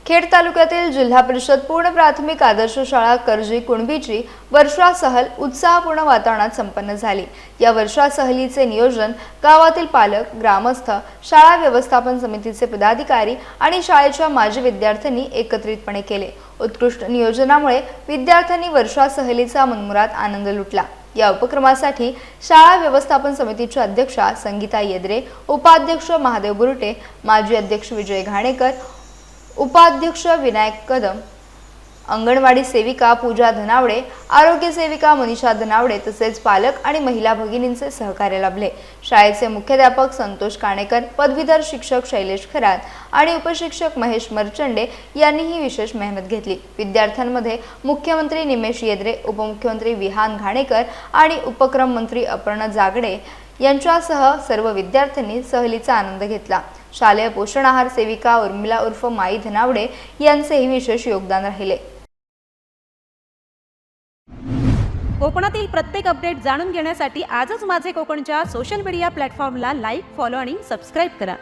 खेड तालुक्यातील जिल्हा परिषद पूर्ण प्राथमिक आदर्श शाळा करजी कुणबीची वर्षा सहल उत्साहपूर्ण वातावरणात संपन्न झाली। या वर्षा सहलीचे नियोजन गावातील पालक, ग्रामस्थ, शाळा व्यवस्थापन समितीचे पदाधिकारी आणि शाळेच्या माजी विद्यार्थ्यांनी एकत्रितपणे केले। उत्कृष्ट नियोजनामुळे विद्यार्थ्यांनी वर्षा सहलीचा मनमुराद आनंद लुटला। या उपक्रमासाठी शाळा व्यवस्थापन समितीच्या अध्यक्षा संगीता येद्रे, उपाध्यक्ष महादेव बुरटे, माजी अध्यक्ष विजय घाणेकर, उपाध्यक्ष विनायक कदम, अंगणवाडी सेविका पूजा धनावडे, आरोग्य सेविका मनीषा धनावडे तसेच पालक आणि महिला भगिनींचे सहकार्य लाभले। शाळेचे मुख्याध्यापक संतोष काणेकर, पदवीधर शिक्षक शैलेश खरात आणि उपशिक्षक महेश मर्चंडे यांनीही विशेष मेहनत घेतली। विद्यार्थ्यांमध्ये मुख्यमंत्री निमेश येद्रे, उपमुख्यमंत्री विहान घाणेकर आणि उपक्रम मंत्री अपर्णा जागडे यांच्यासह सर्व विद्यार्थ्यांनी सहलीचा आनंद घेतला। शालेय पोषण आहार सेविका उर्मिला उर्फ माई धनावडे यांचेही विशेष योगदान राहिले। कोकणातील प्रत्येक अपडेट जाणून घेण्यासाठी आजच माझे कोकणच्या सोशल मीडिया प्लॅटफॉर्मला लाईक, फॉलो आणि सबस्क्राईब करा।